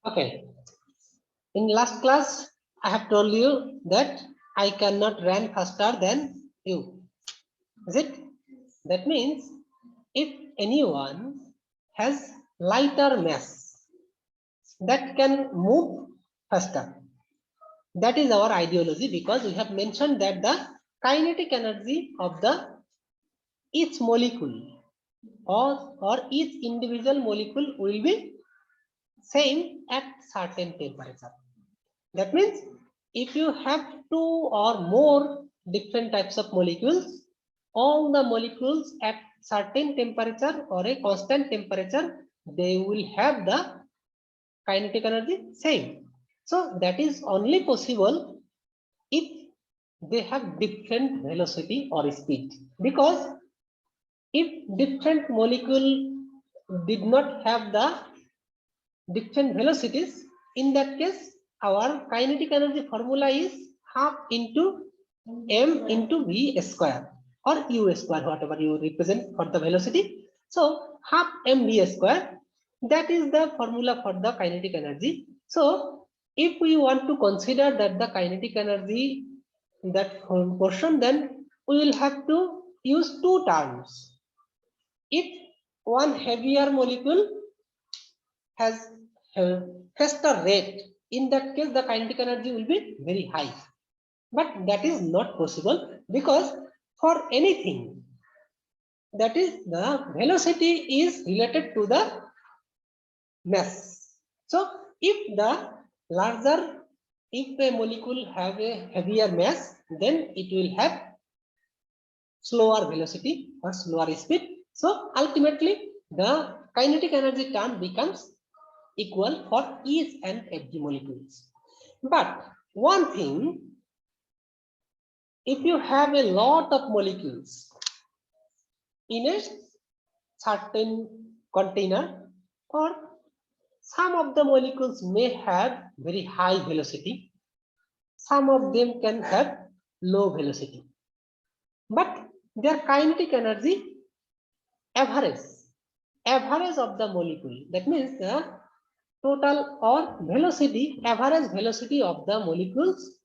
Okay. In last class, I have told you that I cannot run faster than you. Is it? That means if anyone has lighter mass that can move faster, that is our ideology, because we have mentioned that the kinetic energy of the each molecule or each individual molecule will be same at certain temperature. That means if you have two or more different types of molecules, all the molecules at certain temperature or a constant temperature, they will have the kinetic energy same. So that is only possible if they have different velocity or speed, because if different molecule did not have the different velocities, in that case our kinetic energy formula is half into m into v square or u square, whatever you represent for the velocity. So half mv square, that is the formula for the kinetic energy. So if we want to consider that the kinetic energy, that portion, then we will have to use two terms. If one heavier molecule has a faster rate, in that case the kinetic energy will be very high. But that is not possible, because for anything, that is the velocity is related to the mass. So if the larger, if a molecule have a heavier mass, then it will have slower velocity or slower speed. So ultimately the kinetic energy term becomes equal for each and every molecules. But one thing, if you have a lot of molecules in a certain container, or some of the molecules may have very high velocity, some of them can have low velocity, but their kinetic energy average of the molecule, that means the total or velocity, average velocity of the molecules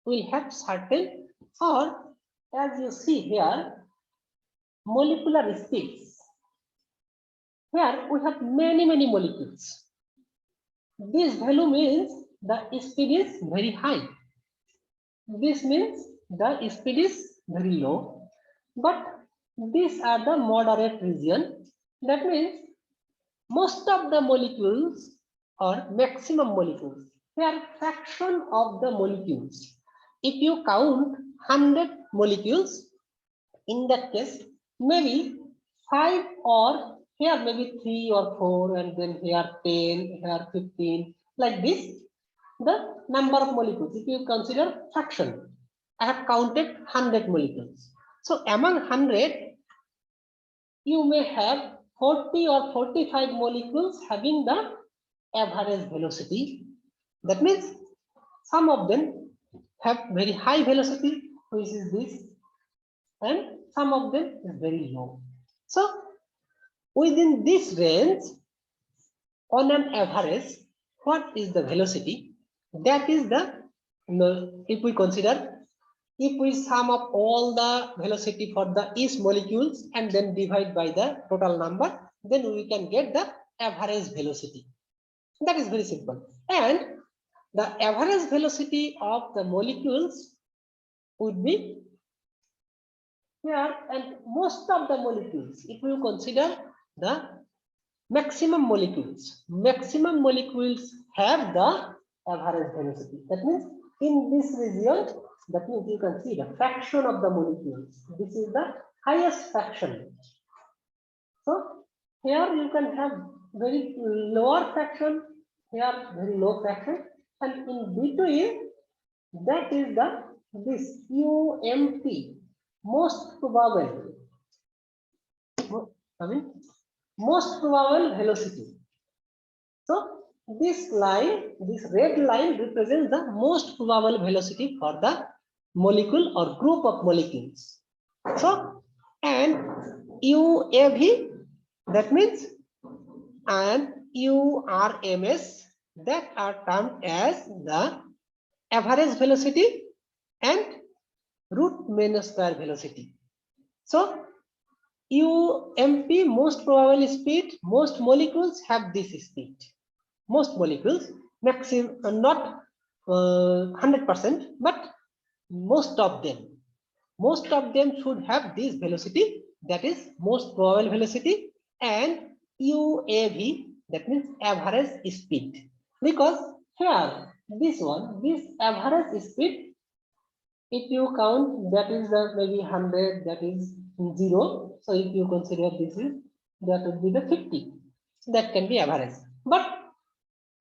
will have certain, or as you see here, molecular speeds. Here we have many molecules. This value means the speed is very high. This means the speed is very low. But these are the moderate region. That means most of the molecules or maximum molecules, they are fraction of the molecules. If you count 100 molecules, in that case, maybe 5 or here maybe 3 or 4, and then here 10, here 15, like this, the number of molecules. If you consider fraction, I have counted 100 molecules. So among 100, you may have 40 or 45 molecules having the average velocity. That means some of them have very high velocity, which is this, and some of them is very low. So within this range, on an average, what is the velocity? That is the, if we consider, if we sum up all the velocity for the each molecules and then divide by the total number, then we can get the average velocity. That is very simple. And the average velocity of the molecules would be here, and most of the molecules, if you consider the maximum molecules have the average velocity. That means in this region, that means you can see the fraction of the molecules. This is the highest fraction. So here you can have very lower fraction, here very low fraction, and in between, that is the this UMP, most probable. Most probable velocity. So this line, this red line represents the most probable velocity for the molecule or group of molecules. So, and UAV, that means, and URMS, that are termed as the average velocity and root mean square velocity. So UMP, most probable speed, most molecules have this speed. Most molecules, maximum, not 100%, but most of them should have this velocity, that is most probable velocity, and UAV, that means average speed. Because here, this average speed, if you count, that is maybe 100, that is 0. So if you consider this is, that would be the 50. That can be average. But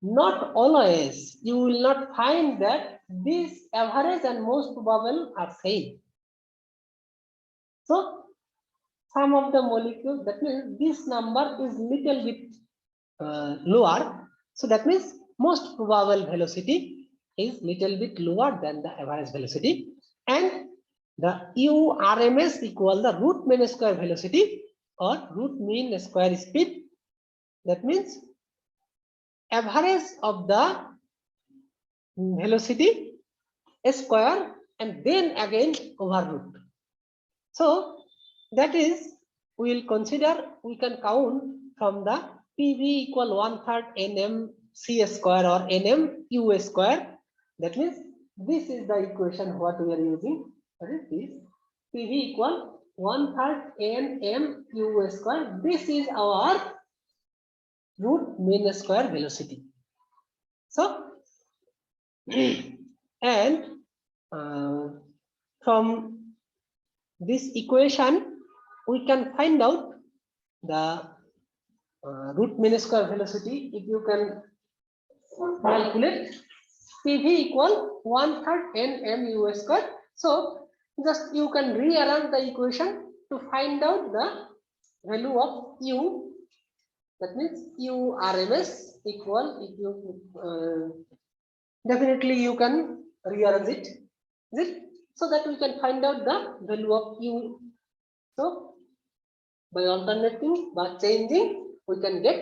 not always. You will not find that this average and most probable are same. So some of the molecules, that means this number is little bit lower. So that means most probable velocity is little bit lower than the average velocity, and the URMS equal the root mean square velocity or root mean square speed. That means average of the velocity square and then again over root. So that is, we will consider, we can count from the PV equal 1/3 NM C square or NM U square. That means this is the equation what we are using. That is this PV equal 1/3 NM U square. This is our root mean square velocity. So and from this equation we can find out the root mean square velocity. If you can calculate PV equal 1/3 NM U square. So just you can rearrange the equation to find out the value of U. That means U RMS equal, if you definitely you can rearrange it, is it? So that we can find out the value of U. So by alternating, by changing, we can get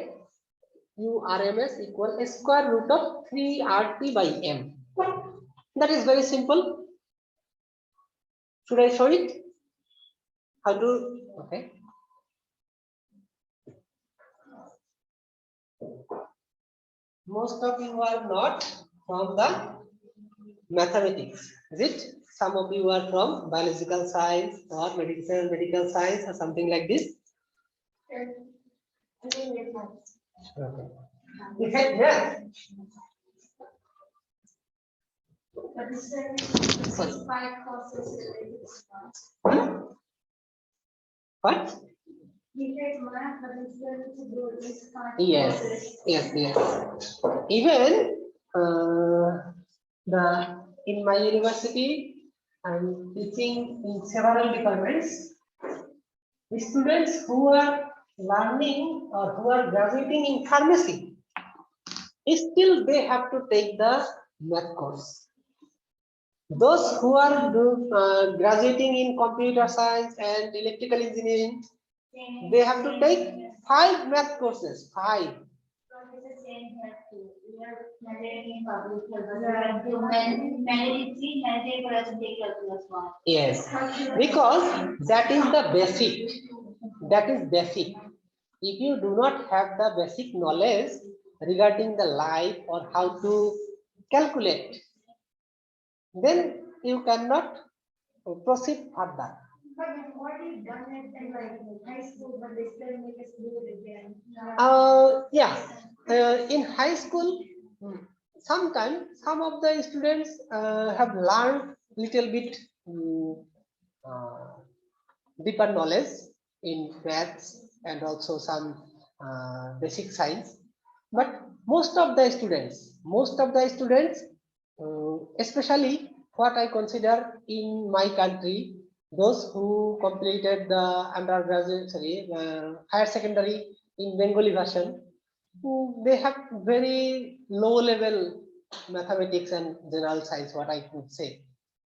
U RMS equal a square root of 3 RT by M. That is very simple. Should I show it? How to? Okay. Most of you are not from the mathematics, is it? Some of you are from biological science or medical science or something like this. Okay. You had math. Sorry. What? Yes. Even in my university, I'm teaching in several departments. The students who are learning or who are graduating in pharmacy, still they have to take the math course. Those who are graduating in computer science and electrical engineering, they have to take 5 math courses. 5. Yes, because that is the basic. That is basic. If you do not have the basic knowledge regarding the life or how to calculate, then you cannot proceed further. But what is done at like high school, but they still make us do it again? Yeah, in high school, sometimes some of the students have learned little bit deeper knowledge in maths and also some basic science. But most of the students, especially what I consider in my country, those who completed the undergraduate, higher secondary in Bengali version, they have very low level mathematics and general science, what I could say.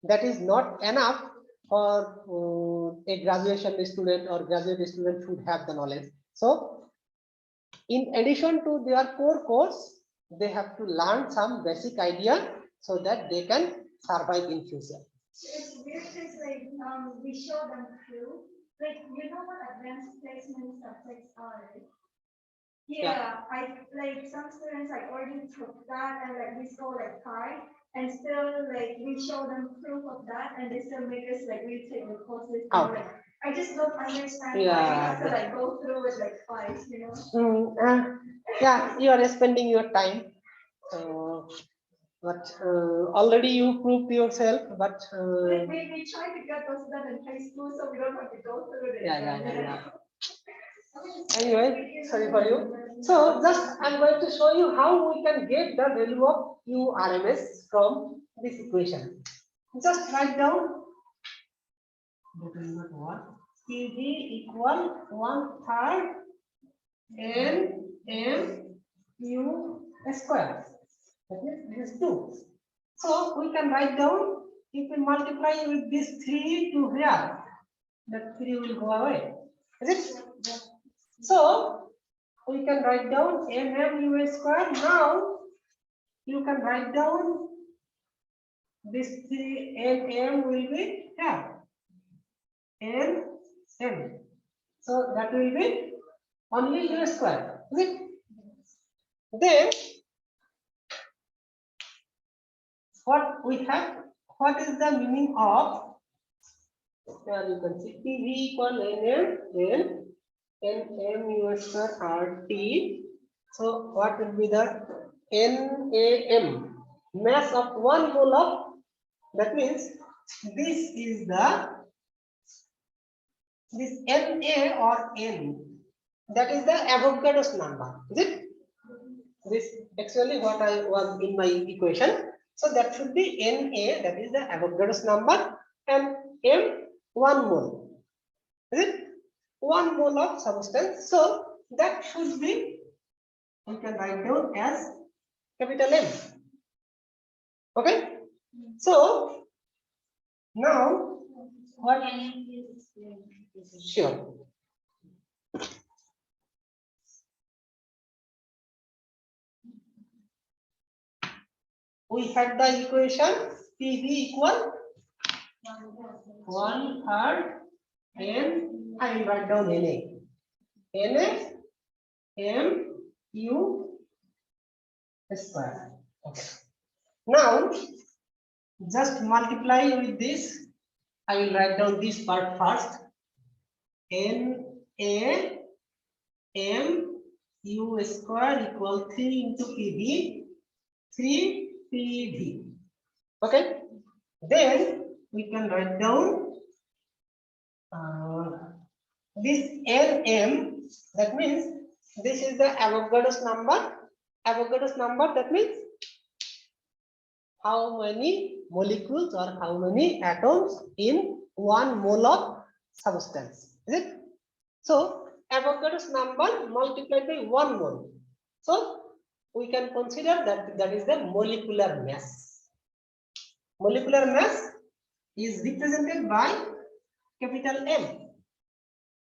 That is not enough for a graduation student or graduate student should have the knowledge. So in addition to their core course, they have to learn some basic idea so that they can survive in future. It's weird because we show them through, like what advanced placement subjects are, right? Yeah, I like some students already took that and we score high, and still we show them proof of that, and they still make us retake the courses. Oh. I just don't understand why we have to go through it twice, Yeah, you are spending your time. But already you proved yourself, but we try to get those done in high school so we don't have to go through it. Yeah. Anyway, sorry for you. So just I'm going to show you how we can get the value of RMS from this equation. Just write down PV equal 1/3 NMU square. That means this is 2. So we can write down, if we multiply with this 3 to here, that 3 will go away. Is it? So we can write down NMU square. Now you can write down this 3 NM will be here. NM. So that will be only U square. Is it? Then what we have, what is the meaning of, here you can see PV equal NM, then NMU square RT. So what will be the NAM, mass of 1 mole of, that means this is this NA or N, that is the Avogadro's number. Is it? This actually what I was in my equation. So that should be Na, that is the Avogadro's number, and M 1 mole. Is it? 1 mole of substance. So that should be, we can write down as capital M. Okay. So now what? Sure. We had the equation PV equal 1/3 and I will write down Na M U square. Okay. Now just multiply with this. I will write down this part first. Na M U square equal 3 into PV, 3 PV. Okay. Then we can write down this NM. That means this is the Avogadro's number. Avogadro's number, that means how many molecules or how many atoms in 1 mole of substance. Is it? So Avogadro's number multiplied by 1 mole. So we can consider that is the molecular mass. Molecular mass is represented by capital M.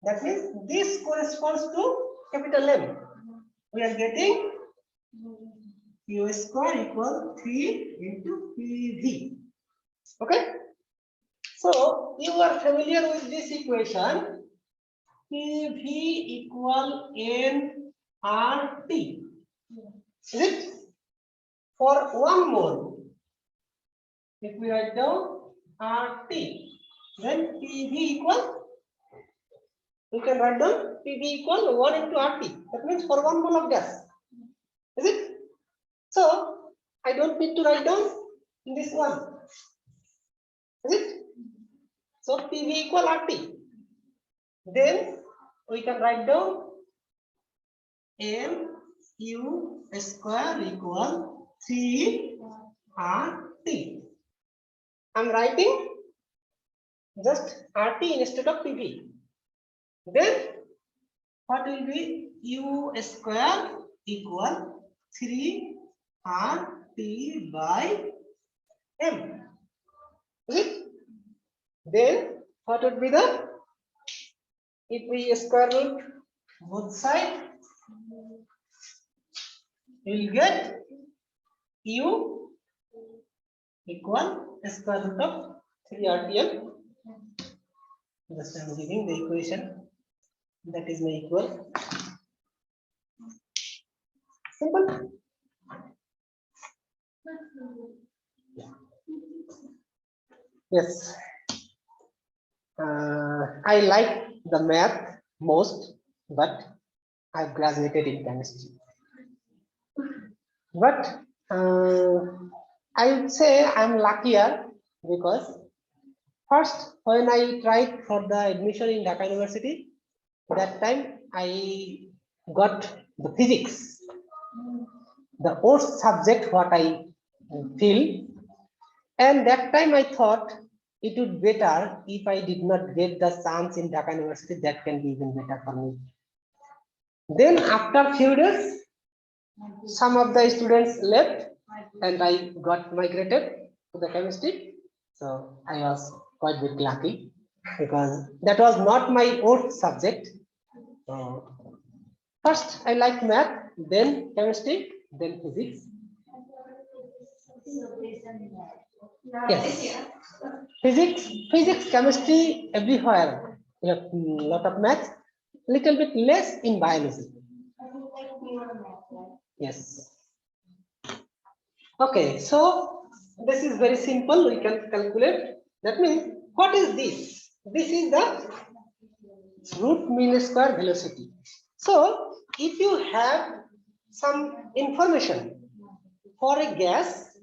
That means this corresponds to capital M. We are getting U square equal 3 into PV. Okay. So you are familiar with this equation. PV equal nRT. Is it? For 1 mole, if we write down RT, then PV equal, we can write down PV equal 1 into RT. That means for 1 mole of gas. Is it? So I don't need to write down this one. Is it? So PV equal RT. Then we can write down MU square equal 3 RT. I'm writing just RT instead of PV. Then what will be U square equal 3 RT by M. Is it? Then what would be the, if we square root both sides, you will get U equal square root of 3 RTM. Just I am giving the equation. That is my equal. Simple. Yes. I like the math most, but I graduated in chemistry. But I would say I'm luckier because first when I tried for the admission in Dhaka University, that time I got the physics, the worst subject what I feel, and that time I thought it would be better if I did not get the chance in Dhaka University. That can be even better for me. Then after few days, some of the students left and I got migrated to the chemistry. So I was quite bit lucky because that was not my own subject. First I like math, then chemistry, then physics. Yes. Physics, chemistry, everywhere. You have a lot of maths, little bit less in biology. Yes. Okay, so this is very simple. We can calculate. That means, what is this? This is the root mean square velocity. So, if you have some information for a gas,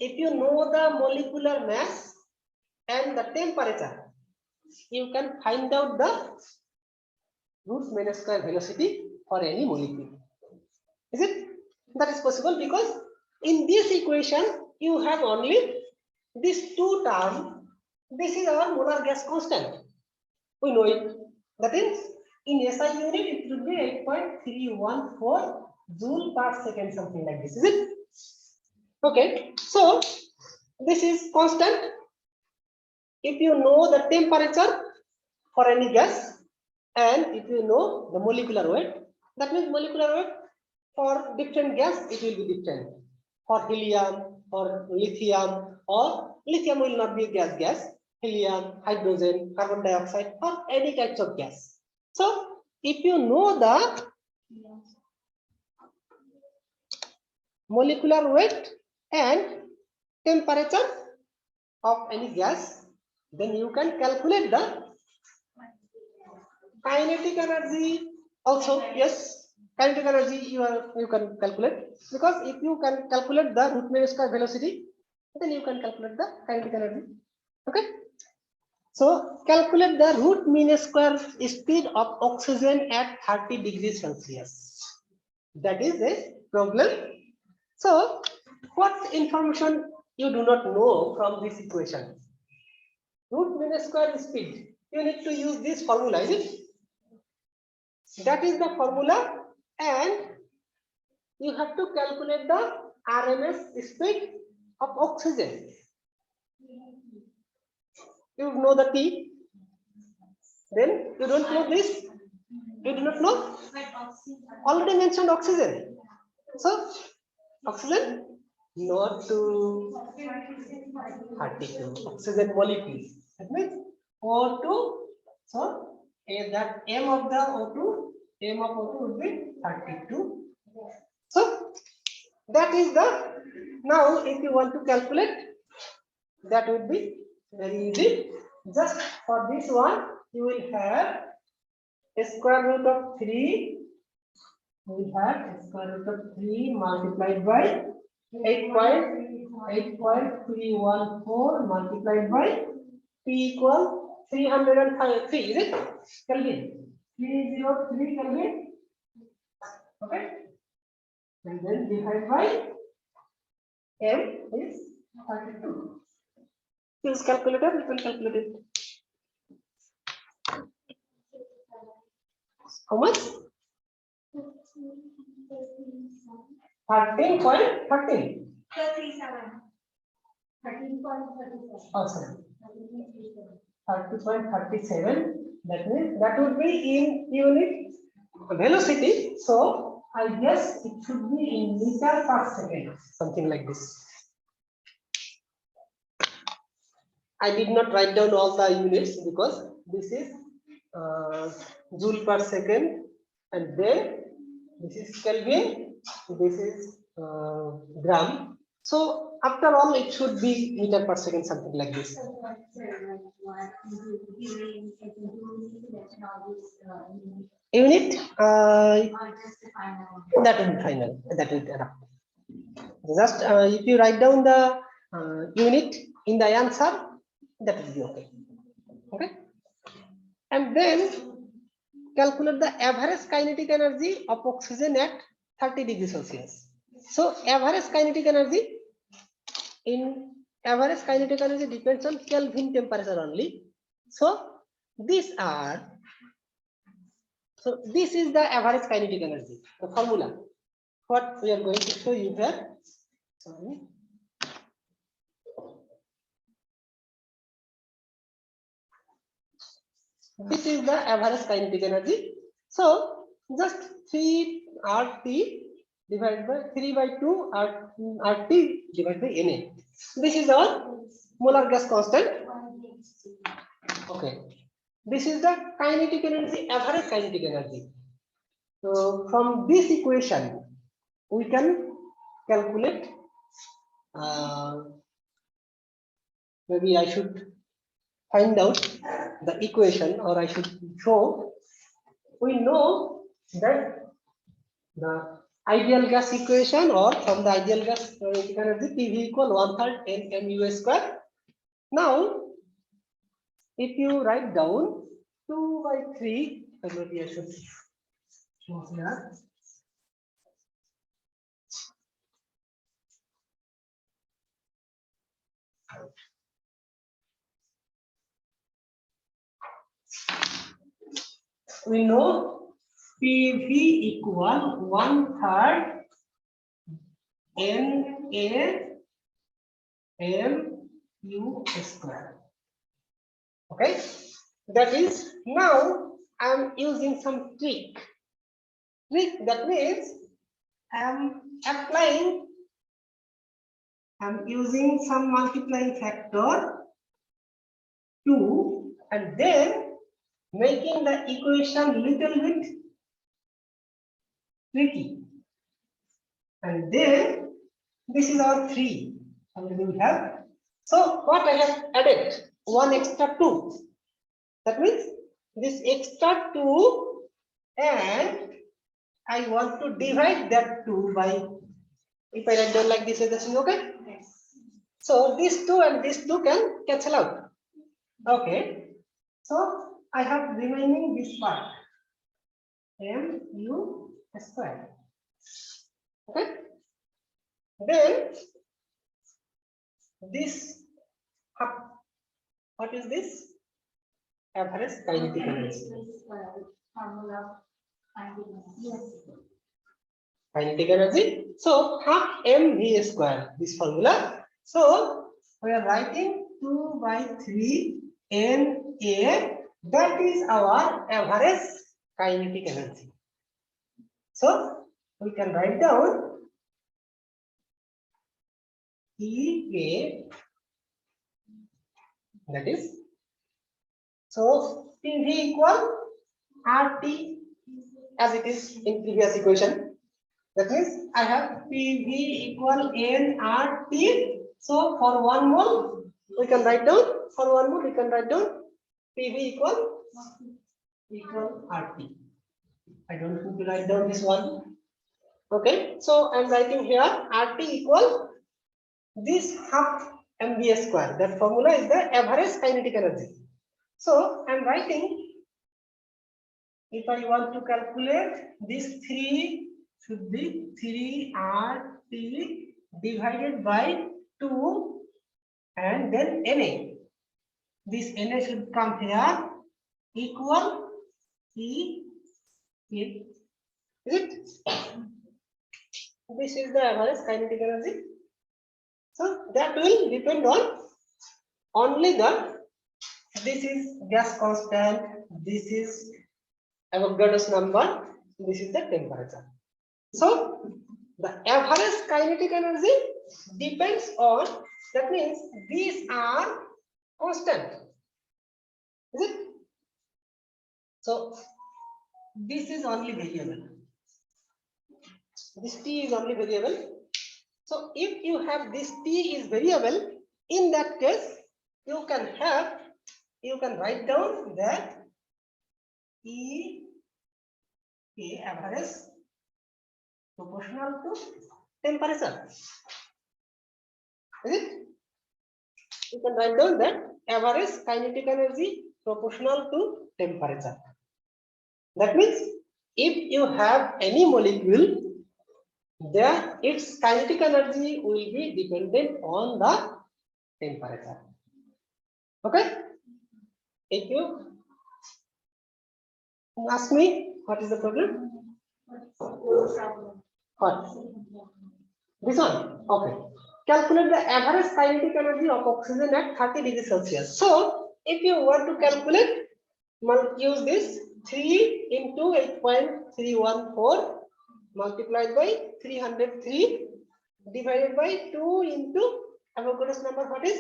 if you know the molecular mass and the temperature, you can find out the root mean square velocity for any molecule. Is it? That is possible because in this equation you have only these two terms. This is our molar gas constant. We know it. That is, in SI unit it would be 8.314 joule per second, something like this. Is it? Okay. So this is constant. If you know the temperature for any gas and if you know the molecular weight, that means molecular weight for different gas it will be different. For helium or lithium, or lithium will not be a gas, helium, hydrogen, carbon dioxide, or any types of gas. So if you know the molecular weight and temperature of any gas, then you can calculate the kinetic energy also. Yes, kinetic energy you can calculate, because if you can calculate the root mean square velocity, then you can calculate the kinetic energy. Okay, so calculate the root mean square speed of oxygen at 30 degrees Celsius. That is a problem. So what information you do not know from this equation? Root mean square speed, you need to use this formula, is it? That is the formula, and you have to calculate the RMS speed of oxygen. You know the T, then you don't know this, you do not know. Already mentioned oxygen. So oxygen not to 32 oxygen molecules. That means O2. So that M of the O2, M of O2 would be 32. So that is the, now if you want to calculate, that would be very easy. Just for this one, you will have a square root of 3. We will have a square root of 3 multiplied by 8.314 multiplied by P equal 303. Is it? Kelvin. 303 Kelvin. Okay. And then divide by M is 32. Use calculator, you can calculate it. How much? 13.13. 37. Oh, sorry. 30.37. That means that would be in unit velocity. So I guess it should be in meter per second, something like this. I did not write down all the units because this is joule per second, and then this is Kelvin, this is gram. So after all, it should be meter per second, something like this. Unit, that will be final. That will be enough. Just if you write down the unit in the answer, that will be okay. Okay. And then calculate the average kinetic energy of oxygen at 30 degrees Celsius. So average kinetic energy depends on Kelvin temperature only. So this is the average kinetic energy, the formula. What we are going to show you here. Sorry. This is the average kinetic energy. So just 3 RT divided by 3 by 2 RT divided by Na. This is our molar gas constant. Okay. This is the kinetic energy, average kinetic energy. So from this equation, we can calculate. Maybe I should find out the equation, or I should show. We know that the ideal gas equation, or from the ideal gas energy, PV equal 1/3 mu square. Now, if you write down 2 by 3, maybe I should show here. We know PV equal 1/3 NA/mu square. Okay, that is, now I am using some trick. That means I'm using some multiplying factor 2, and then making the equation little bit tricky. And then this is our 3. Already we have. So what I have added? 1 extra 2. That means this extra 2, and I want to divide that 2 by, if I write down like this, is this okay? Yes. So this 2 and this 2 can cancel out. Okay. So I have remaining this part, mu square. Okay. Then this, what is this? Average kinetic energy. Kinetic energy. So half mv square, this formula. So we are writing 2 by 3 Na. That is our average kinetic energy. So we can write down EA. That is, so PV equal RT as it is in previous equation. That means I have PV equal nRT. So for 1 mole, we can write down, for 1 mole, we can write down PV equal RT. I don't need to write down this one. Okay, so I'm writing here RT equal this half mv square. That formula is the average kinetic energy. So I'm writing, if I want to calculate, this 3 should be 3 RT divided by 2, and then Na. This Na should come here equal E. Is it? This is the average kinetic energy. So that will depend on only the, this is gas constant, this is Avogadro's number, this is the temperature. So the average kinetic energy depends on, that means these are constant. Is it? So this is only variable. This T is only variable. So if you have this T is variable, in that case, you can write down that E A average proportional to temperature. Is it? You can write down that average kinetic energy proportional to temperature. That means if you have any molecule, there its kinetic energy will be dependent on the temperature. Okay? If you ask me what is the problem? What? This one? Okay. Calculate the average kinetic energy of oxygen at 30 degrees Celsius. So, if you want to calculate, use this 3 into 8.314 multiplied by 303 divided by 2 into Avogadro's number, what is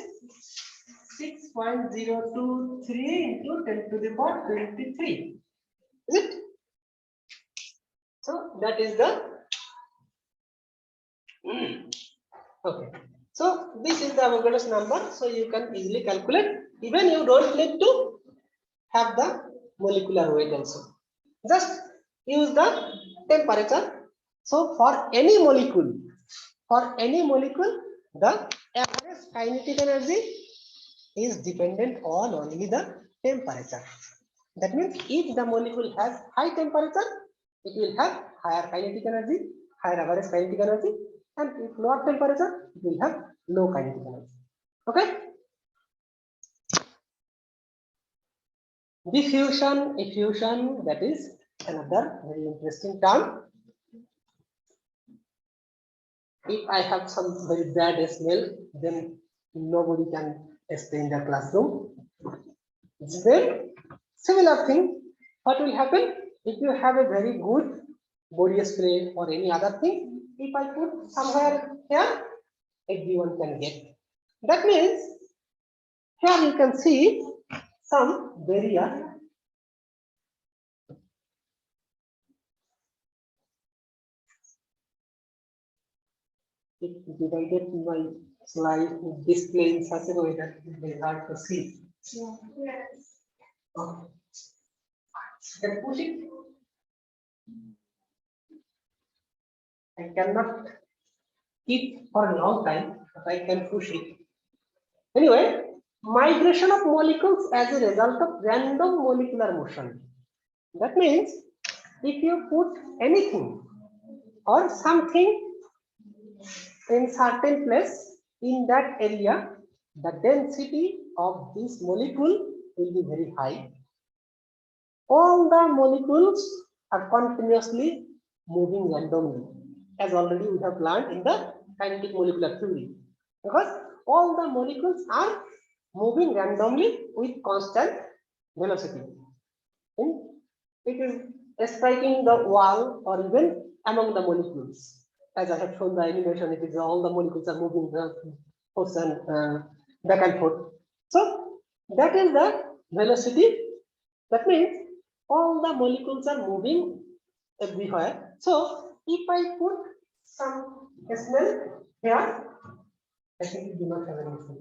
6.023 into 10 to the power 23. Is it? So that is the okay. So this is the Avogadro's number. So you can easily calculate. Even you don't need to have the molecular weight also. Just use the temperature. So for any molecule, the average kinetic energy is dependent on only the temperature. That means if the molecule has high temperature, it will have higher kinetic energy, higher average kinetic energy, and if lower temperature, it will have low kinetic energy. Okay? Diffusion, effusion, that is another very interesting term. If I have some very bad smell, then nobody can stay in the classroom. Then similar thing, what will happen if you have a very good body spray or any other thing? If I put somewhere here, everyone can get. That means here you can see some barrier. It divided my slide display in such a way that it is hard to see. Yes. Okay. Can push it. I cannot keep for a long time, but I can push it. Anyway, migration of molecules as a result of random molecular motion. That means if you put anything or something in certain place in that area, the density of this molecule will be very high. All the molecules are continuously moving randomly, as already we have learned in the kinetic molecular theory, because all the molecules are moving randomly with constant velocity. And it is striking the wall or even among the molecules. As I have shown the animation, it is all the molecules are moving back and forth. So that is the velocity. That means all the molecules are moving everywhere. So if I put some smell here, I think it do not have any smell.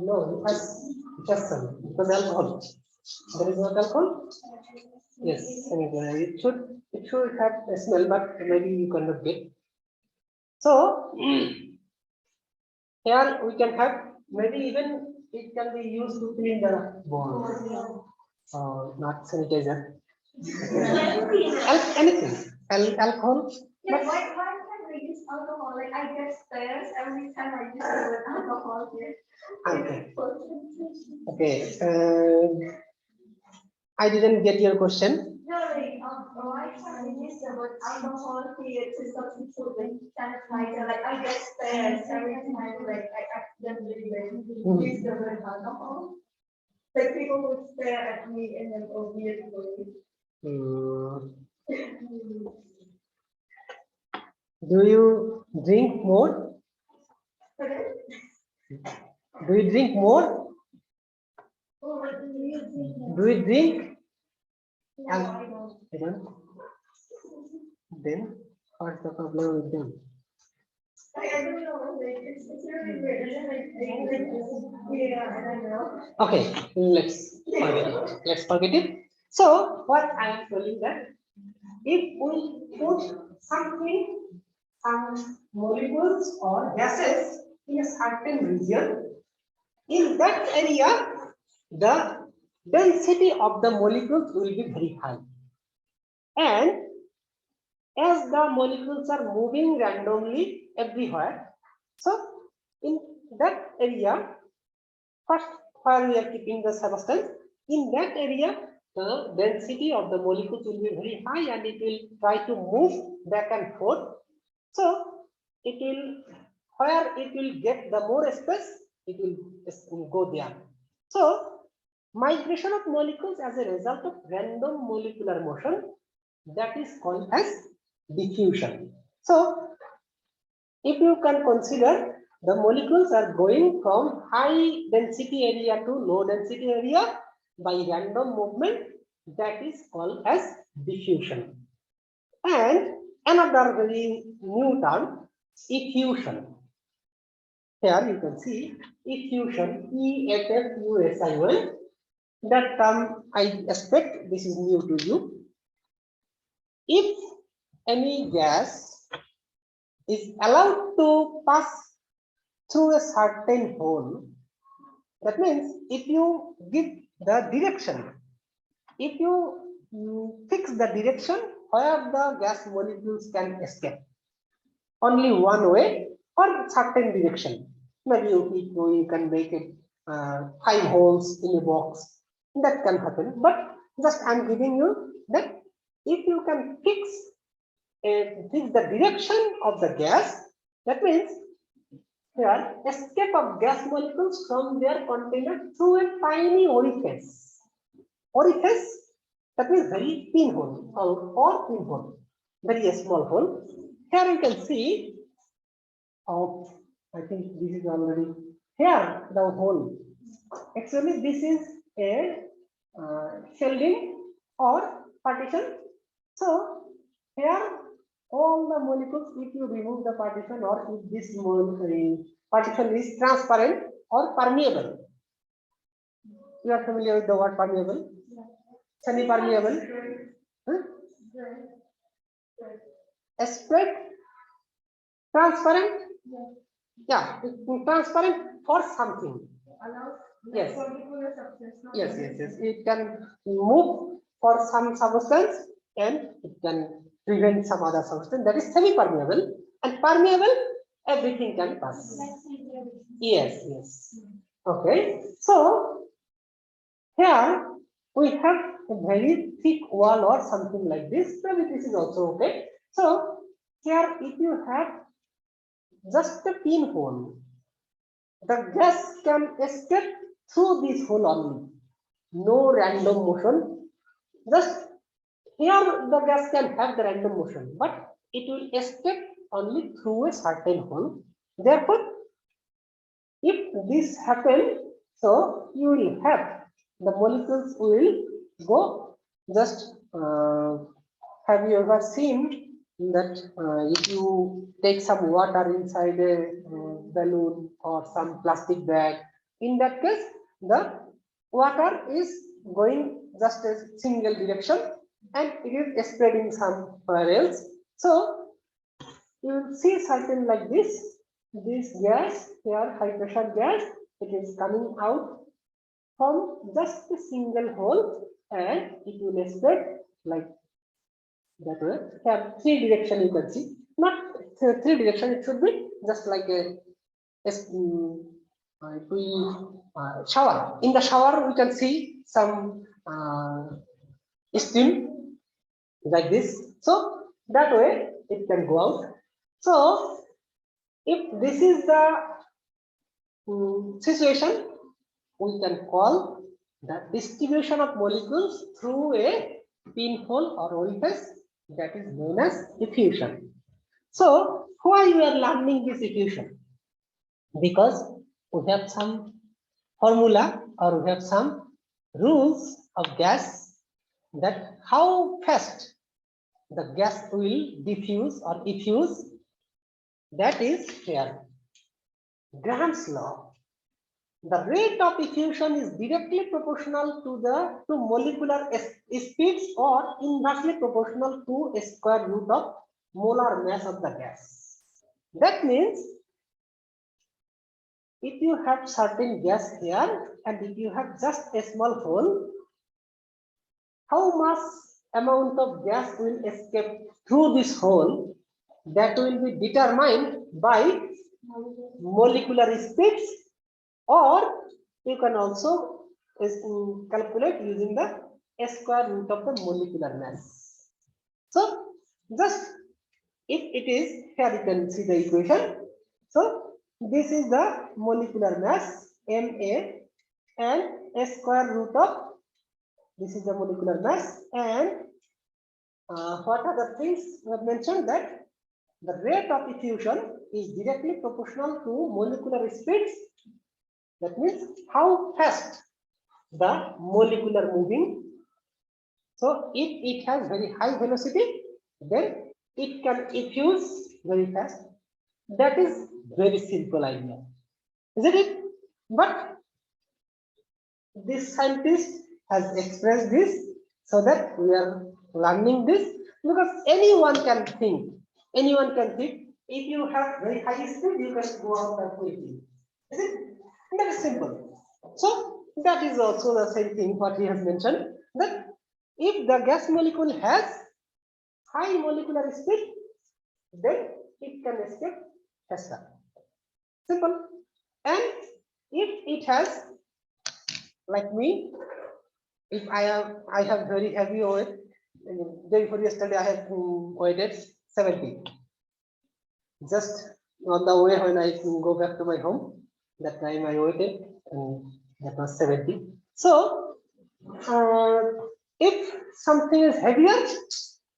No, it has just some, because alcohol. There is not alcohol. Yes, anyway, it should have a smell, but maybe you cannot get. So here we can have, maybe even it can be used to clean the bowl. Not sanitizer. Anything. Alcohol. Yeah, why can't we use alcohol? Like I get stares every time I use the word alcohol here. Okay. Okay. I didn't get your question. No, like, why can't we use the word alcohol here to substitute like sanitizer? Like I get stares every time like I accidentally use the word alcohol. Like people would stare at me and then obviously. Do you drink more? Do you drink more? Do you drink? I don't. Then what's the problem with them? I don't know. It's really weird. I don't know. Okay, let's forget it. Let's forget it. So what I am telling that if we put something, some molecules or gases in a certain region, in that area, the density of the molecules will be very high. And as the molecules are moving randomly everywhere, so in that area, first where we are keeping the substance, in that area, the density of the molecules will be very high and it will try to move back and forth. So it will, where it will get the more space, it will go there. So migration of molecules as a result of random molecular motion, that is called as diffusion. So if you can consider the molecules are going from high density area to low density area by random movement, that is called as diffusion. And another very new term, effusion. Here you can see effusion, EFFUSION. That term I expect this is new to you. If any gas is allowed to pass through a certain hole, that means if you give the direction, if you fix the direction where the gas molecules can escape, only one way or certain direction, maybe you can make it 5 holes in a box, that can happen. But just I'm giving you that if you can fix the direction of the gas, that means here escape of gas molecules from their container through a tiny orifice. Orifice, that means very thin hole or thin hole, very small hole. Here you can see, I think this is already here the hole. Actually, this is a shelving or partition. So here all the molecules, if you remove the partition or if this partition is transparent or permeable. You are familiar with the word permeable? Semi-permeable? Spread? Transparent? Yeah, transparent for something. Yes. Yes. It can move for some substance and it can prevent some other substance. That is semi-permeable. And permeable, everything can pass. Yes. Okay. So here we have a very thick wall or something like this. Maybe this is also okay. So here, if you have just a pinhole, the gas can escape through this hole only. No random motion. Just here the gas can have the random motion, but it will escape only through a certain hole. Therefore, if this happens, so you will have the molecules will go. Just have you ever seen that if you take some water inside a balloon or some plastic bag, in that case the water is going just a single direction and it is spreading somewhere else. So you will see something like this gas here, high pressure gas, it is coming out from just a single hole and it will spread like that way. Have 3 direction you can see, not 3 direction, it should be just like a shower. In the shower we can see some steam like this, so that way it can go out. So if this is the situation, we can call the distribution of molecules through a pinhole or orifice, that is known as effusion. So why we are learning this effusion? Because we have some formula or we have some rules of gas that how fast the gas will diffuse or effuse. That is here. Graham's law. The rate of effusion is directly proportional to the molecular speeds or inversely proportional to a square root of molar mass of the gas. That means if you have certain gas here and if you have just a small hole, how much amount of gas will escape through this hole, that will be determined by molecular speeds, or you can also calculate using the square root of the molecular mass. So just if it is here, you can see the equation. So this is the molecular mass Ma, and a square root of this is the molecular mass, and what are the things we have mentioned, that the rate of effusion is directly proportional to molecular speeds. That means how fast the molecular moving. So if it has very high velocity, then it can effuse very fast. That is very simple idea, isn't it? But this scientist has expressed this so that we are learning this, because anyone can think. Anyone can think. If you have very high speed, you can go out quickly. Is it? That is simple. So that is also the same thing what he has mentioned, that if the gas molecule has high molecular speed, then it can escape faster. Simple. And if it has, like me, if I have very heavy weight, day before yesterday I have weighted 70. Just on the way when I go back to my home, that time I weighted, and that was 70. So if something is heavier,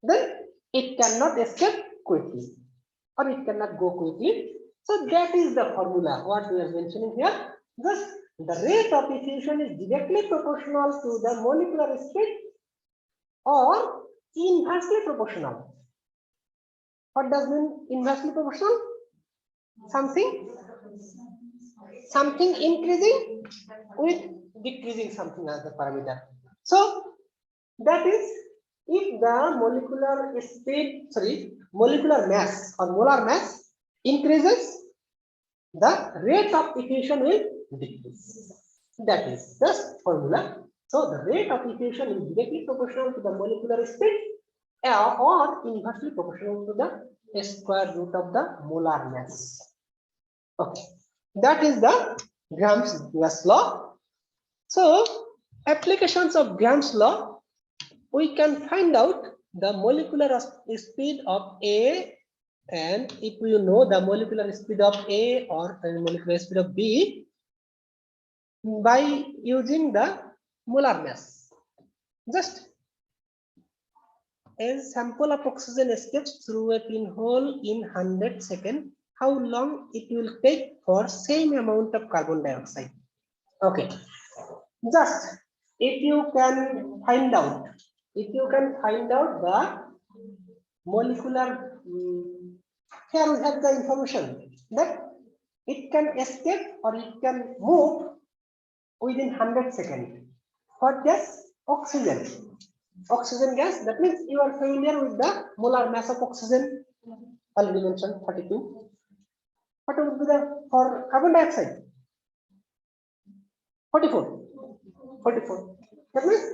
then it cannot escape quickly, or it cannot go quickly. So that is the formula what we are mentioning here. Thus, the rate of effusion is directly proportional to the molecular speed or inversely proportional. What does mean inversely proportional? Something increasing with decreasing something as the parameter. So that is, if the molecular mass or molar mass increases, the rate of effusion will decrease. That is the formula. So the rate of effusion is directly proportional to the molecular speed or inversely proportional to the square root of the molar mass. Okay, that is the Graham's gas law. So applications of Graham's law, we can find out the molecular speed of A, and if you know the molecular speed of A or the molecular speed of B by using the molar mass. Just a sample of oxygen escapes through a pinhole in 100 seconds. How long it will take for same amount of carbon dioxide? Okay, just if you can find out the molecular, here we have the information that it can escape or it can move within 100 seconds. What gas? Oxygen. Oxygen gas. That means you are familiar with the molar mass of oxygen. Already mentioned 32. What would be the for carbon dioxide? 44. 44. That means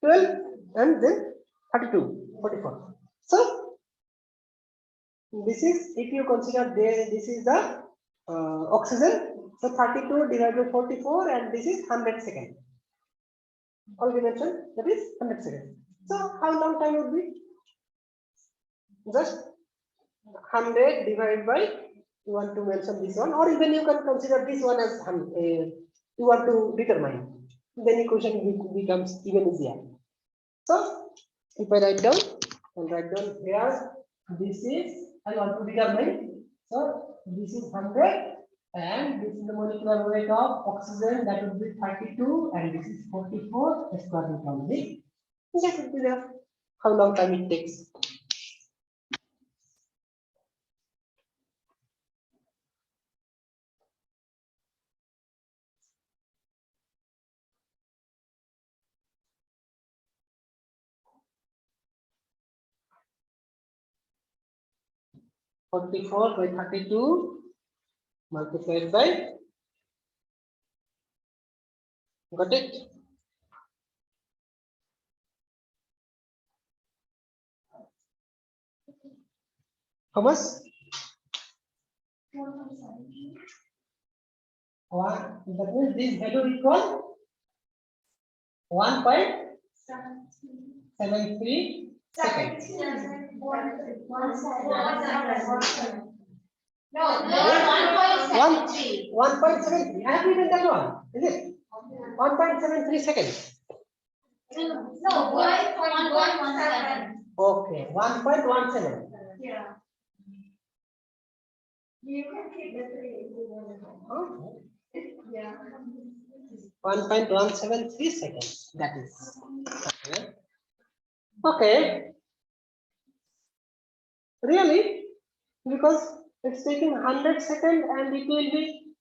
12 and then 32. 44. So this is, if you consider this is the oxygen. So 32 divided by 44, and this is 100 seconds. Already mentioned, that is 100 seconds. So how long time would be? Just 100 divided by, you want to mention this one, or even you can consider this one as you want to determine. Then equation becomes even easier. So If I write down, I'll write down here. This is, I want to determine. So this is 100, and this is the molecular weight of oxygen, that would be 32, and this is 44. Starting from this, that would be the how long time it takes. (44 by 32 multiplied by). Got it? How much? 1. That means this value equal 1.73 seconds. No, 1.73. 1.73. I have written that one. Is it? 1.73 seconds. No, 1.17. Okay, 1.17. Yeah. You can keep the 3 if you want. Yeah. 1.173 seconds. That is. Okay. Okay. Really? Because it's taking 100 seconds and it will be.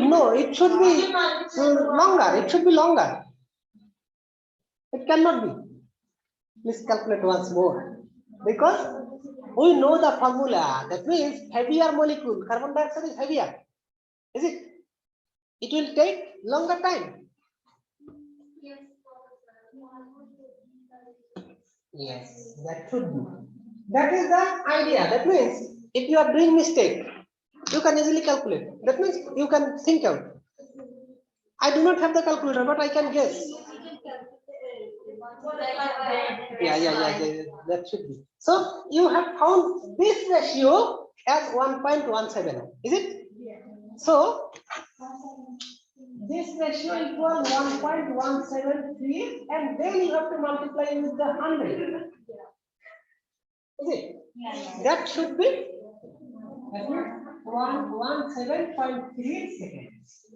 No, it should be longer. It should be longer. It cannot be. Please calculate once more. Because we know the formula. That means heavier molecule. Carbon dioxide is heavier. Is it? It will take longer time. Yes, that should be. That is the idea. That means if you are doing mistake, you can easily calculate. That means you can think out. I do not have the calculator, but I can guess. Yeah. That should be. So you have found this ratio as 1.17. Is it? So this ratio equal 1.173, and then you have to multiply with the 100. Is it? That should be 117.3 seconds.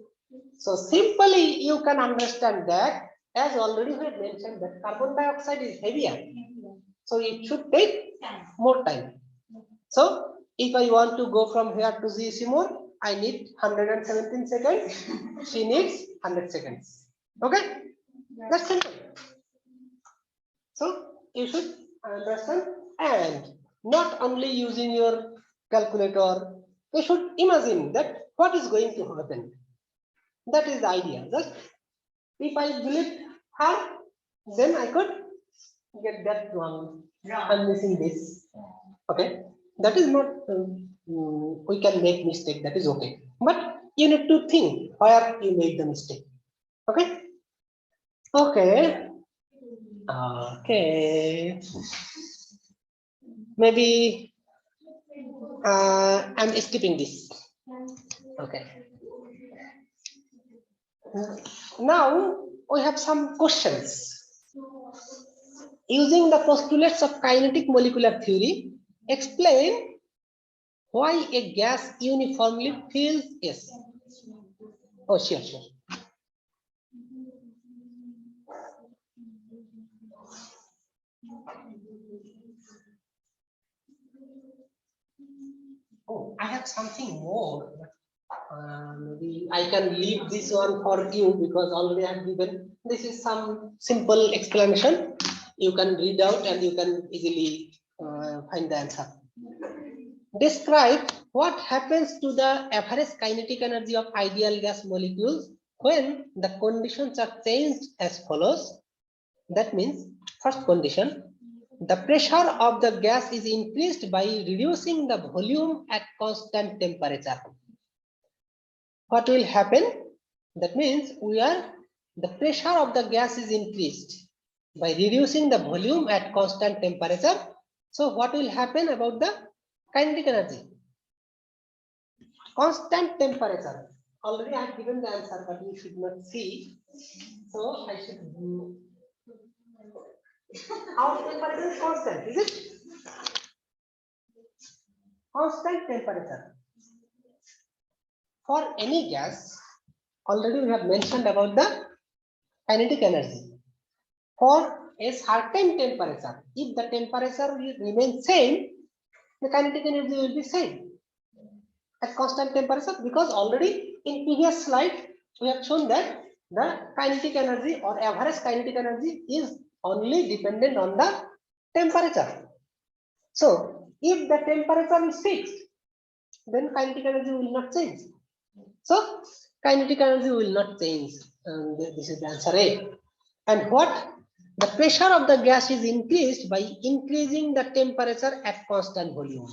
So simply you can understand that, as already we had mentioned, that carbon dioxide is heavier. So it should take more time. So if I want to go from here to GC more, I need 117 seconds. She needs 100 seconds. Okay? That's simple. So you should understand, and not only using your calculator, you should imagine that what is going to happen. That is the idea. Just if I believe her, then I could get that one. I'm missing this. Okay, that is not. We can make mistake. That is okay. But you need to think where you made the mistake. Okay. Okay. Okay. Maybe I'm skipping this. Okay. Now we have some questions. Using the postulates of kinetic molecular theory, explain why a gas uniformly fills S. Oh, sure. Oh, I have something more. Maybe I can leave this one for you because already I have given. This is some simple explanation. You can read out and you can easily find the answer. Describe what happens to the average kinetic energy of ideal gas molecules when the conditions are changed as follows. That means, first condition, the pressure of the gas is increased by reducing the volume at constant temperature. What will happen? That means the pressure of the gas is increased by reducing the volume at constant temperature. So what will happen about the kinetic energy? Constant temperature. already I have given the answer, but you should not see. So I should do. Our temperature is constant, is it? Constant temperature. For any gas, already we have mentioned about the kinetic energy. For a certain temperature, if the temperature will remain same, the kinetic energy will be same at constant temperature, because already in previous slide we have shown that the kinetic energy or average kinetic energy is only dependent on the temperature. So if the temperature is fixed, then kinetic energy will not change. So kinetic energy will not change. This is the answer A. And what? The pressure of the gas is increased by increasing the temperature at constant volume.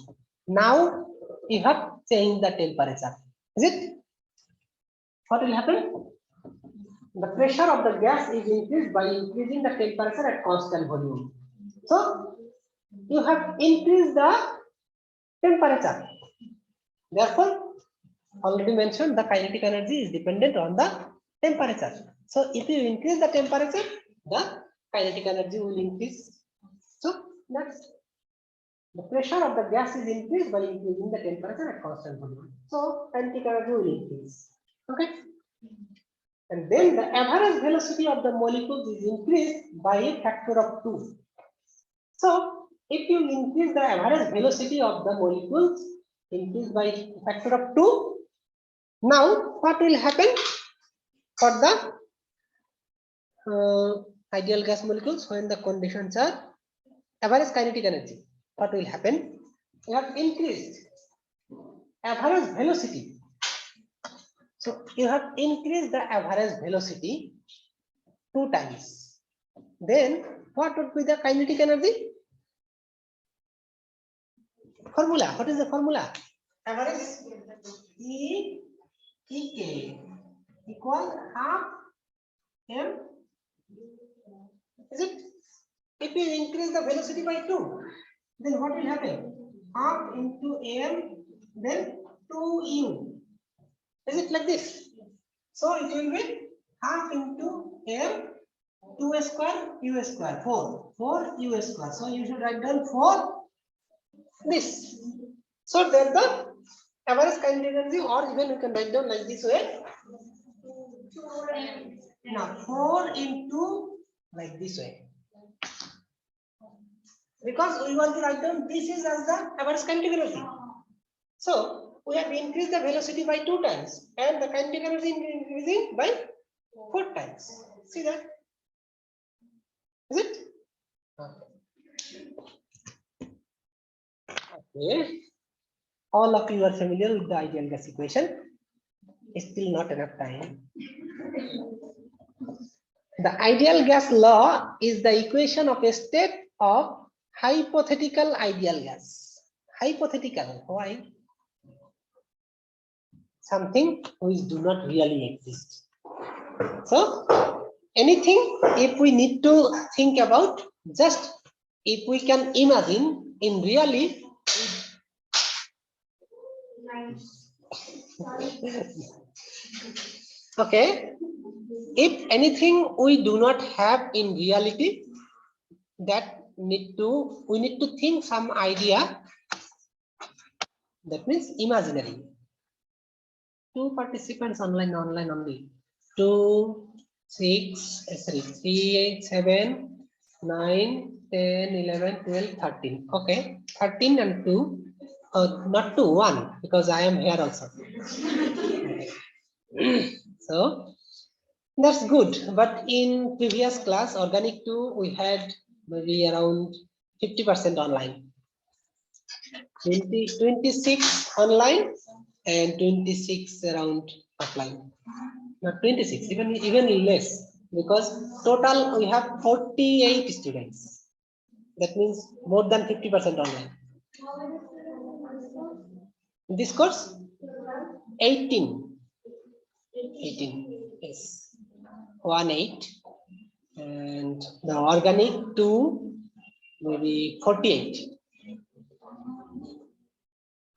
Now you have changed the temperature. Is it? What will happen? The pressure of the gas is increased by increasing the temperature at constant volume. So you have increased the temperature. Therefore, already mentioned, the kinetic energy is dependent on the temperature. So if you increase the temperature, the kinetic energy will increase. So that's the pressure of the gas is increased by increasing the temperature at constant volume. So kinetic energy will increase. Okay. And then the average velocity of the molecules is increased by a factor of 2. So if you increase the average velocity of the molecules, increased by a factor of 2, now what will happen for the ideal gas molecules when the conditions are average kinetic energy? What will happen? You have increased average velocity. So you have increased the average velocity 2 times. Then what would be the kinetic energy? Formula. What is the formula? Average EK equal half m. Is it? If you increase the velocity by 2, then what will happen? Half into m, then 2u. Is it like this? So it will be half into m, 2 square u square, 4 u square. So you should write down 4 this. So then the average kinetic energy, or even you can write down like this way. Now 4 into like this way. Because we want to write down this is as the average kinetic energy. So we have increased the velocity by 2 times and the kinetic energy is increasing by 4 times. See that? Is it? Okay. All of you are familiar with the ideal gas equation. Still not enough time. The ideal gas law is the equation of a state of hypothetical ideal gas. Hypothetical. Why? Something which do not really exist. So anything, if we need to think about, just if we can imagine in really. Okay, if anything we do not have in reality, that we need to think some idea. That means imaginary. 2 participants online only. 2, 6, 3, 8, 7, 9, 10, 11, 12, 13. Okay, 13 and 2. Not 2, 1, because I am here also. So that's good. But in previous class, organic 2, we had maybe around 50% online. 26 online and 26 around offline. Not 26, even less, because total we have 48 students. That means more than 50% online. This course 18, yes, 18, and the organic 2 maybe 48.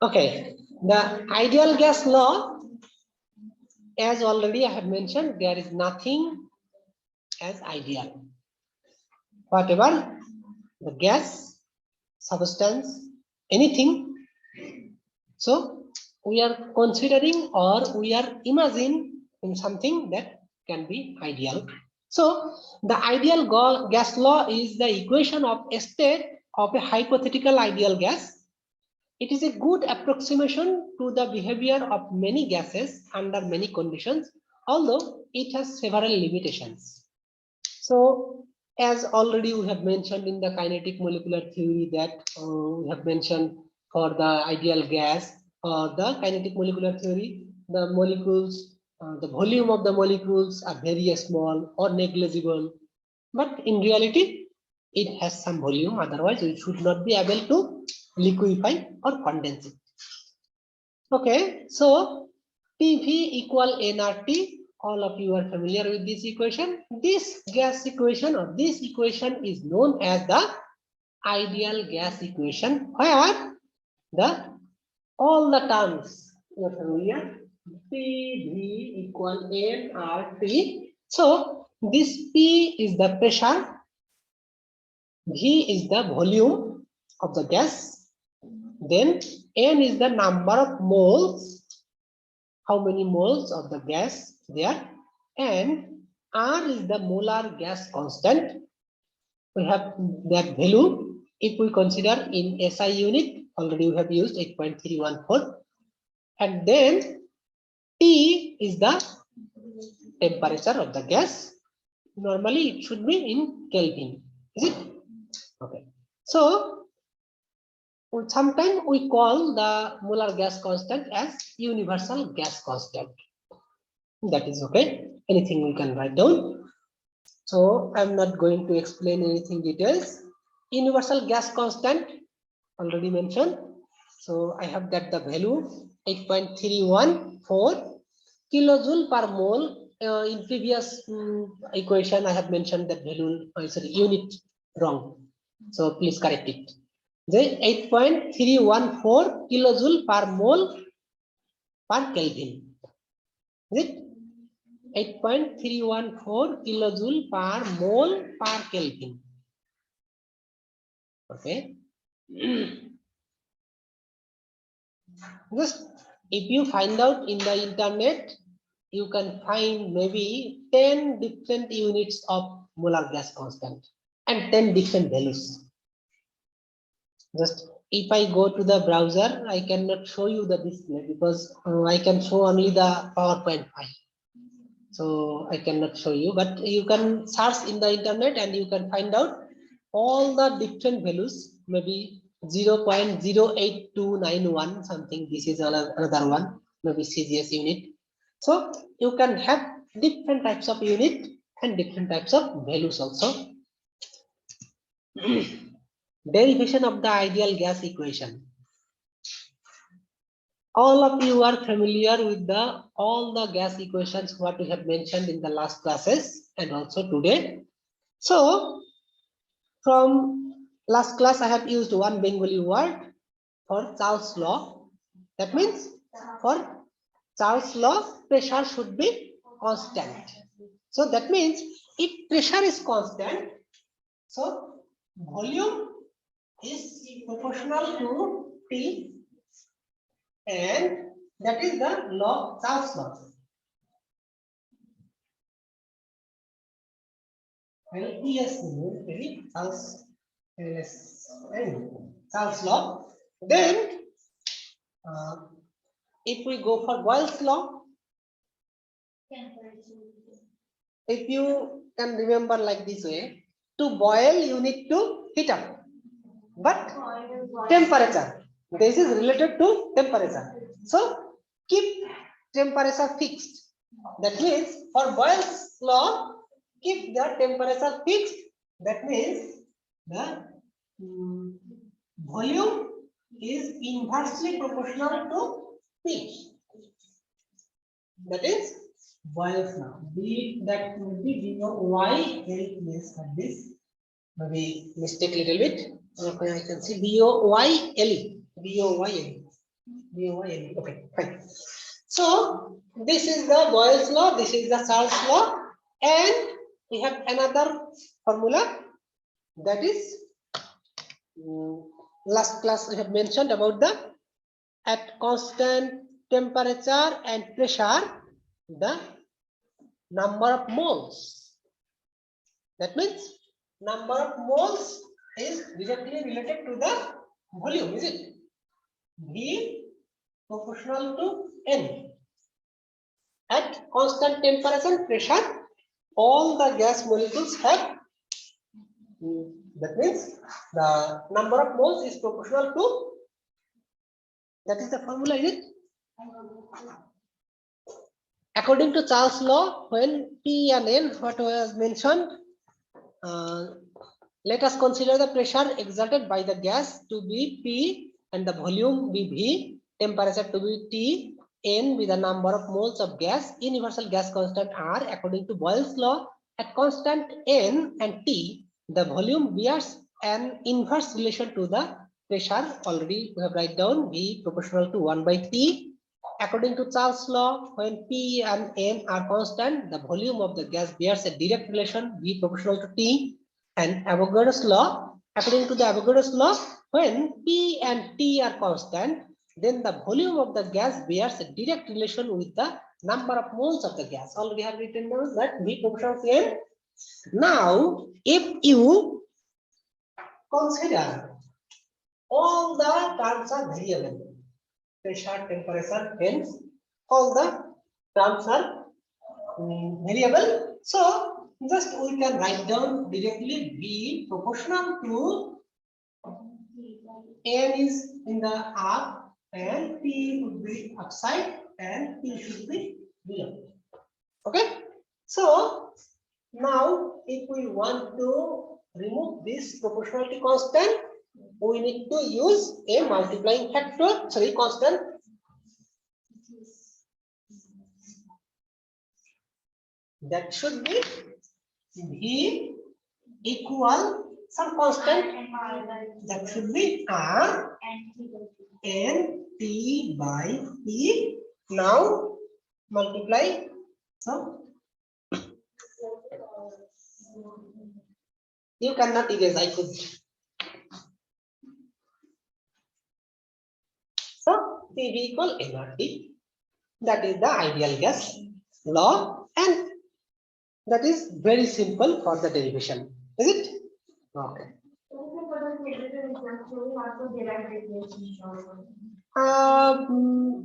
Okay, the ideal gas law as already I have mentioned, there is nothing as ideal. Whatever the gas, substance, anything. So we are considering or we are imagining something that can be ideal. So the ideal gas law is the equation of a state of a hypothetical ideal gas. It is a good approximation to the behavior of many gases under many conditions, although it has several limitations. So as already we have mentioned in the kinetic molecular theory that we have mentioned for the ideal gas or the kinetic molecular theory, the molecules, the volume of the molecules are very small or negligible, but in reality it has some volume, otherwise we should not be able to liquefy or condense it. Okay, so PV equal nRT. All of you are familiar with this equation. This gas equation or this equation is known as the ideal gas equation, where all the terms you are familiar. PV equal nRT. So this P is the pressure, V is the volume of the gas, then N is the number of moles, how many moles of the gas there, and R is the molar gas constant. We have that value if we consider in SI unit, already we have used 8.314, and then T is the temperature of the gas. Normally it should be in Kelvin, is it? Okay, so sometimes we call the molar gas constant as universal gas constant. That is okay. Anything we can write down. So I'm not going to explain anything details. Universal gas constant already mentioned. So I have got the value 8.314 kilojoule per mole. In previous equation I have mentioned that value, sorry, unit wrong. So please correct it. Then 8.314 kilojoule per mole per Kelvin. Is it? 8.314 kilojoule per mole per Kelvin. Okay. Just if you find out in the internet, you can find maybe 10 different units of molar gas constant and 10 different values. Just if I go to the browser, I cannot show you the display because I can show only the PowerPoint file. So I cannot show you, but you can search in the internet and you can find out all the different values, maybe 0.08291 something. This is another one, maybe CGS unit. So you can have different types of unit and different types of values also. Derivation of the ideal gas equation. All of you are familiar with all the gas equations what we have mentioned in the last classes and also today. So from last class I have used one Bengali word for Charles law. That means for Charles law pressure should be constant. So that means if pressure is constant, so volume is proportional to T, and that is the law, Charles law. Charles law. Then if we go for Boyle's law, if you can remember like this way, to boil you need to heat up, but temperature, this is related to temperature. So keep temperature fixed. That means for Boyle's law, keep the temperature fixed. That means the volume is inversely proportional to P. That is Boyle's law. That will be BOYLES like this. Maybe mistake little bit. Okay, I can see BOYLE. BOYLE. BOYLE. Okay, fine. So this is the Boyle's law, this is the Charles law, and we have another formula, that is last class we have mentioned about the at constant temperature and pressure the number of moles. That means number of moles is directly related to the volume, is it? V proportional to N. At constant temperature and pressure, all the gas molecules have, that means the number of moles is proportional to, that is the formula, is it? According to Charles' law, when P and N, what was mentioned, let us consider the pressure exerted by the gas to be P and the volume be V, temperature to be T, N with the number of moles of gas, universal gas constant R. According to Boyle's law, at constant N and T, the volume bears an inverse relation to the pressure. Already we have write down V proportional to 1 by T. According to Charles' law, when P and N are constant, the volume of the gas bears a direct relation V proportional to T. And Avogadro's law, according to the Avogadro's law, when P and T are constant, then the volume of the gas bears a direct relation with the number of moles of the gas. Already have written down that V proportional to N. Now, if you consider all the terms are variable, pressure, temperature, hence all the terms are variable. So just we can write down directly V proportional to N is in the up and P would be upside and P should be below. Okay. So now if we want to remove this proportionality constant, we need to use a multiplying factor, sorry, constant. That should be V equal some constant, that should be R and T by P. Now multiply. So you cannot erase, I could. So P equal nRT. That is the ideal gas law, and that is very simple for the derivation, is it? Okay.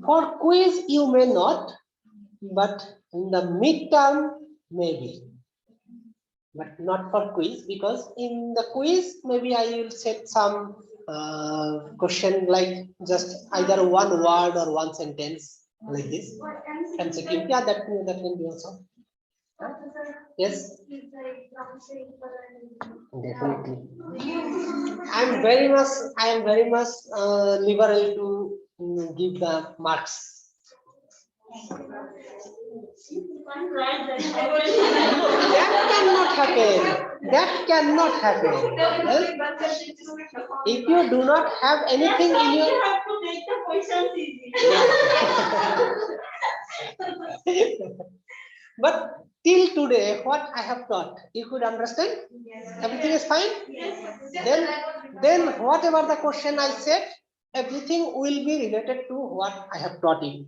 For quiz you may not, but in the midterm maybe, but not for quiz, because in the quiz maybe I will set some question like just either one word or one sentence like this. Yeah, that can be also. Yes, definitely. I am very much liberal to give the marks. That cannot happen. That cannot happen. Yes? If you do not have anything in your, you have to make the questions easy. but till today, what I have taught, you could understand? Yes. Everything is fine? Yes. Then whatever the question I said, everything will be related to what I have taught you.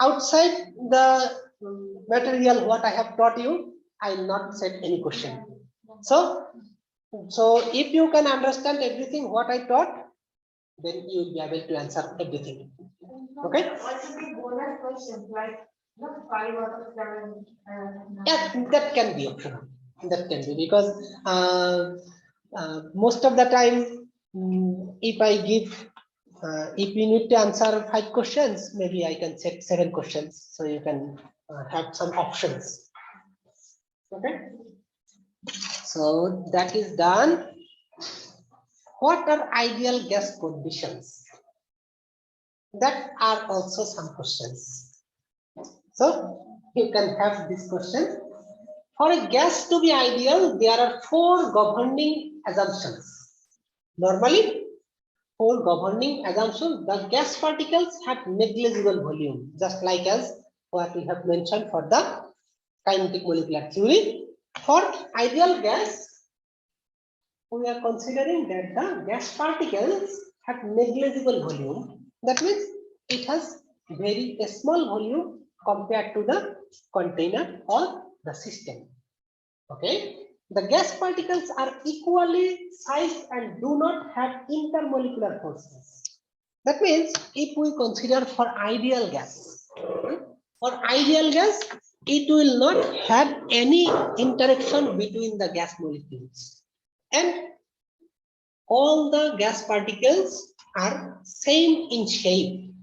Outside the material what I have taught you, I will not set any question. So if you can understand everything what I taught, then you will be able to answer everything. Okay? What is the bonus question? Like not 5 out of 7. Yeah, that can be optional. That can be, because most of the time, if I give, if you need to answer 5 questions, maybe I can set 7 questions, so you can have some options. Okay. So that is done. What are ideal gas conditions? That are also some questions. So you can have this question. For a gas to be ideal, there are 4 governing assumptions. Normally, for governing assumption, the gas particles have negligible volume, just like as what we have mentioned for the kinetic molecular theory. For ideal gas, we are considering that the gas particles have negligible volume. That means it has very small volume compared to the container or the system. Okay. The gas particles are equally sized and do not have intermolecular forces. That means if we consider for ideal gas, it will not have any interaction between the gas molecules, and all the gas particles are same in shape,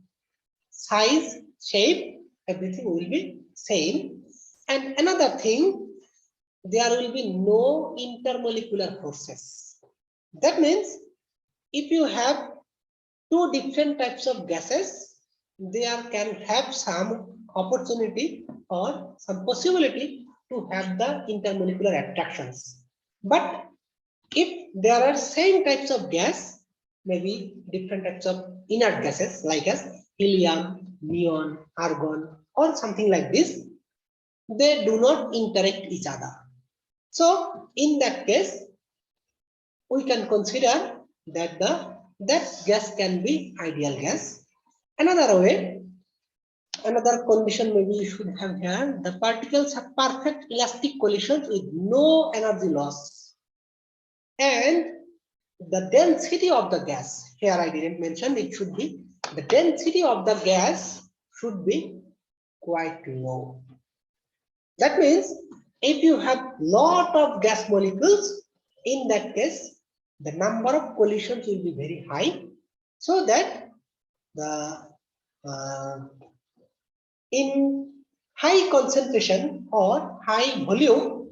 size, shape, everything will be same. And another thing, there will be no intermolecular forces. That means if you have two different types of gases, there can have some opportunity or some possibility to have the intermolecular attractions. But if there are same types of gas, maybe different types of inert gases like as helium, neon, argon, or something like this, they do not interact each other. So in that case, we can consider that that gas can be ideal gas. Another way, another condition maybe you should have here, the particles have perfect elastic collisions with no energy loss. And the density of the gas, here I didn't mention, it should be, the density of the gas should be quite low. That means if you have lot of gas molecules, in that case, the number of collisions will be very high, so that the in high concentration or high volume,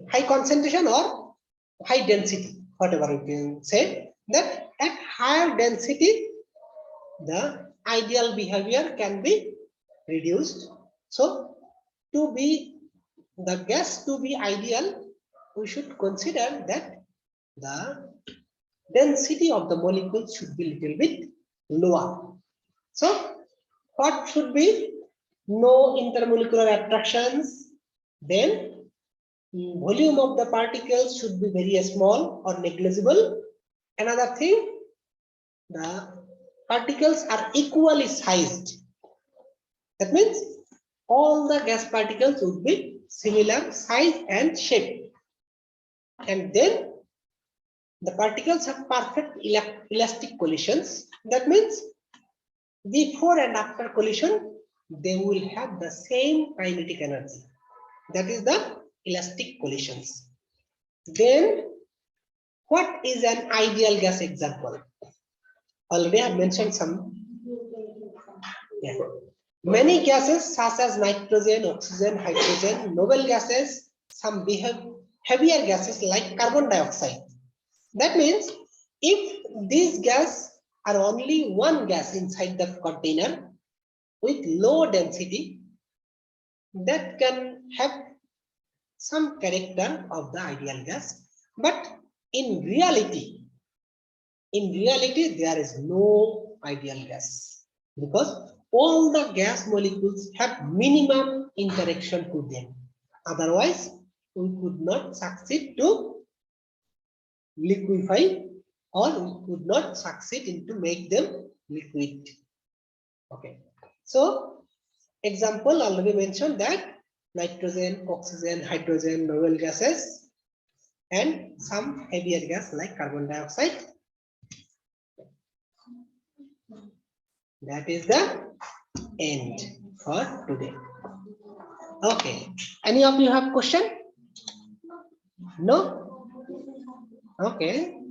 high concentration or high density, whatever you can say, that at higher density, the ideal behavior can be reduced. So to be the gas to be ideal, we should consider that the density of the molecules should be little bit lower. So what should be? No intermolecular attractions. Then volume of the particles should be very small or negligible. Another thing, the particles are equally sized. That means all the gas particles would be similar size and shape. And then the particles have perfect elastic collisions. That means before and after collision, they will have the same kinetic energy. That is the elastic collisions. Then what is an ideal gas example? Already I have mentioned some. Yeah. Many gases such as nitrogen, oxygen, hydrogen, noble gases, some behave heavier gases like carbon dioxide. That means if these gas are only one gas inside the container with low density, that can have some character of the ideal gas. But in reality there is no ideal gas, because all the gas molecules have minimum interaction to them. Otherwise, we could not succeed to liquefy, or we could not succeed in to make them liquid. Okay. So example already mentioned that nitrogen, oxygen, hydrogen, noble gases, and some heavier gas like carbon dioxide. That is the end for today. Okay. Any of you have question? No? Okay.